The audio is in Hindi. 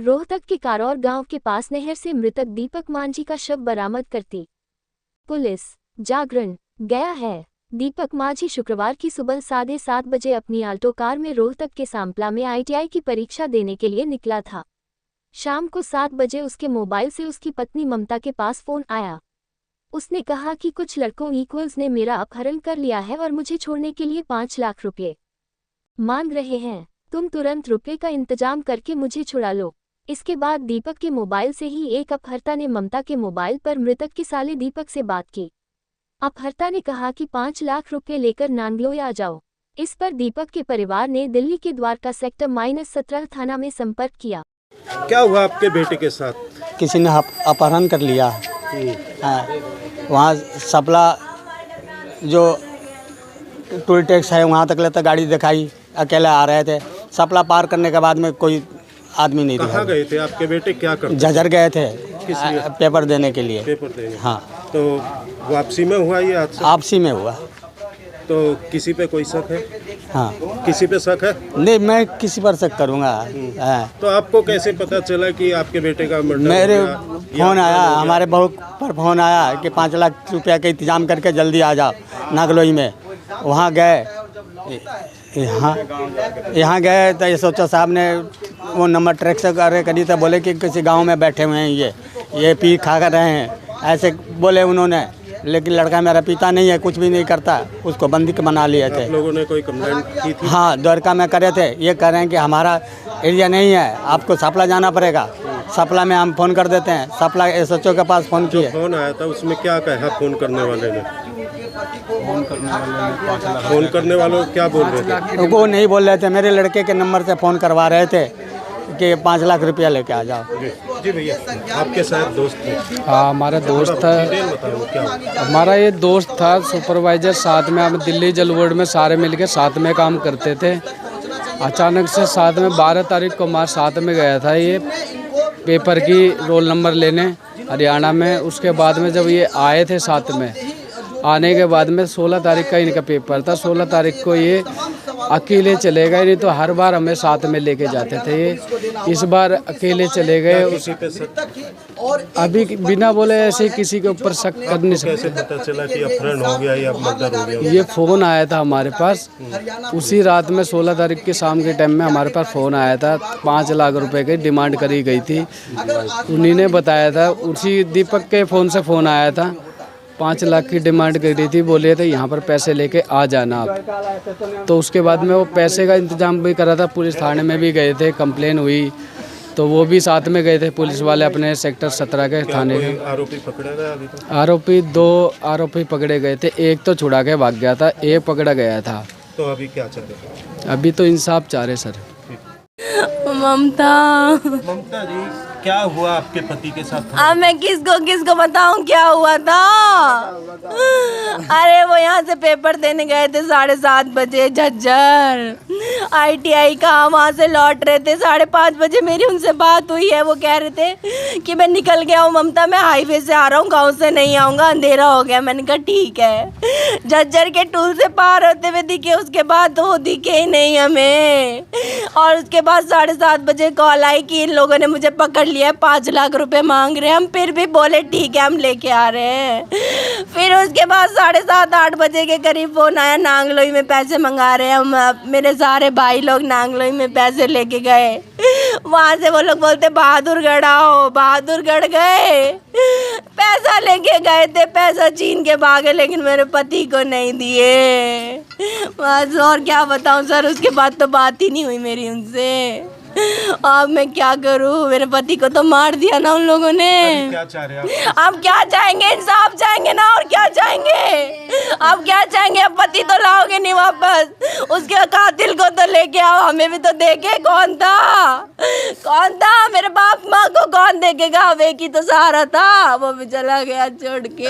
रोहतक के कारौर गांव के पास नहर से मृतक दीपक मांझी का शव बरामद करती पुलिस। जागरण गया है। दीपक मांझी शुक्रवार की सुबह 7:30 बजे अपनी आल्टो कार में रोहतक के सांपला में ITI की परीक्षा देने के लिए निकला था। शाम को 7 बजे उसके मोबाइल से उसकी पत्नी ममता के पास फोन आया। उसने कहा कि कुछ लड़कों ने मेरा अपहरण कर लिया है और मुझे छोड़ने के लिए 5 लाख रुपए मांग रहे हैं। तुम तुरंत रुपए का इंतजाम करके मुझे छुड़ा लो। इसके बाद दीपक के मोबाइल से ही एक अपहर्ता ने ममता के मोबाइल पर मृतक के साले दीपक से बात की। अपहर्ता ने कहा कि 5 लाख रुपए लेकर नांगलोई आ जाओ। इस पर दीपक के परिवार ने दिल्ली के द्वारका सेक्टर -17 थाना में संपर्क किया। क्या हुआ आपके बेटे के साथ? किसी ने अपहरण कर लिया। वहाँ सपला जो टोल टैक्स है वहाँ तक लेता गाड़ी दिखाई, अकेले आ रहे थे। सपला पार करने के बाद में कोई आदमी नहीं दिखा। कहाँ गए थे आपके बेटे, क्या करते? झज्जर गए थे पेपर देने के लिए। पेपर देने? हाँ। तो वापसी में हुआ ये हादसा? आपसी में हुआ। तो किसी पे कोई शक है? हाँ। किसी पे शक है? नहीं, मैं किसी पर शक करूँगा। तो आपको कैसे पता चला कि आपके बेटे का मर्डर? मेरे फोन आया, हमारे बहू पर फोन आया कि 5 लाख रुपया का इंतजाम करके जल्दी आ जाओ नागलोई में। वहाँ गए, यहाँ गए तो SHO साहब ने वो नंबर ट्रैक से करी तो बोले कि किसी गांव में बैठे हुए हैं, ये पी खा कर रहे हैं, ऐसे बोले उन्होंने। लेकिन लड़का मेरा पीता नहीं है, कुछ भी नहीं करता। उसको बंदी के बना लिए थे। आप लोगों ने कोई कंप्लेंट की थी? हाँ, द्वारका में करे थे। ये कह रहे हैं कि हमारा एरिया नहीं है, आपको सपला जाना पड़ेगा। सपला में हम फ़ोन कर देते हैं। सपला SHO के पास फ़ोन किए। फोन आया था उसमें क्या कहा फ़ोन करने वाले ने? फ़ोन करने वालों क्या बोल रहे थे? वो नहीं बोल रहे थे, मेरे लड़के के नंबर से फ़ोन करवा रहे थे कि 5 लाख रुपया लेके आ जाओ। जी भैया, आपके साथ दोस्त थे? हाँ, हमारा दोस्त था। हमारा ये दोस्त था सुपरवाइजर, साथ में हम दिल्ली जल बोर्ड में सारे मिलके साथ में काम करते थे। अचानक से साथ में 12 तारीख को हमारे साथ में गया था ये पेपर की रोल नंबर लेने हरियाणा में। उसके बाद में जब ये आए थे साथ में, आने के बाद में 16 तारीख का इनका पेपर था। 16 तारीख को ये अकेले चले गए, नहीं तो हर बार हमें साथ में लेके जाते थे। ये इस बार अकेले चले गए। अभी बिना बोले ऐसे किसी के ऊपर शक कर नहीं सकते। कैसे पता चला कि अपहरण हो गया या मर्डर हो गया? ये फ़ोन आया था हमारे पास उसी रात में। 16 तारीख के शाम के टाइम में हमारे पास फ़ोन आया था। 5 लाख रुपए की डिमांड करी गई थी, उन्हीं ने बताया था। उसी दीपक के फ़ोन से फ़ोन आया था। 5 लाख की डिमांड करी थी, बोले थे यहाँ पर पैसे लेके आ जाना आप। तो उसके बाद में वो पैसे का इंतजाम भी करा था। पुलिस थाने में भी गए थे, कंप्लेन हुई तो वो भी साथ में गए थे पुलिस वाले अपने सेक्टर 17 के थाने में। आरोपी पकड़ा गया अभी तक? आरोपी 2 आरोपी पकड़े गए थे। एक तो छुड़ा के भाग गया था, एक पकड़ा गया था। तो अभी क्या चाह रहे? अभी तो इंसाफ चाह रहे सर। ममता जी, क्या हुआ आपके पति के साथ? अब मैं किसको बताऊं क्या हुआ था? अरे वो यहाँ से पेपर देने गए थे 7:30 बजे झज्जर ITI का। वहाँ से लौट रहे थे 5:30 बजे। मेरी उनसे बात हुई है। वो कह रहे थे कि मैं निकल गया हूँ ममता, मैं हाईवे से आ रहा हूँ, गाँव से नहीं आऊँगा, अंधेरा हो गया। मैंने कहा ठीक है। झज्जर के टूल से पार होते हुए दिखे, उसके बाद तो वो दिखे ही नहीं हमें। और उसके बाद 7:30 बजे कॉल आई कि इन लोगों ने मुझे पकड़ लिया है, 5 लाख रुपए मांग रहे हैं। हम फिर भी बोले ठीक है, हम लेके आ रहे हैं। फिर उसके बाद 7:30-8 बजे के करीब फोन आया, नांगलोई में पैसे मंगा रहे हैं हम। मेरे सारे भाई लोग नांगलोई में पैसे लेके गए। वहाँ से वो लोग बोलते बहादुरगढ़ आओ। बहादुरगढ़ गए, पैसा लेके गए थे, पैसा छीन के भागे, लेकिन मेरे पति को नहीं दिए। बस और क्या बताऊँ सर, उसके बाद तो बात ही नहीं हुई मेरी उनसे। अब मैं क्या करूं, मेरे पति को तो मार दिया ना उन लोगों ने। क्या चाह रहे हैं आप? अब क्या चाहेंगे, इंसाफ चाहेंगे ना, और क्या चाहेंगे? अब क्या चाहेंगे? अब पति तो लाओगे नहीं वापस, उसके कातिल को तो लेके आओ। हमें भी तो देखे कौन था मेरे बाप माँ को कौन देखेगा? अब एक ही तो सहारा था, वो भी चला गया छोड़ के।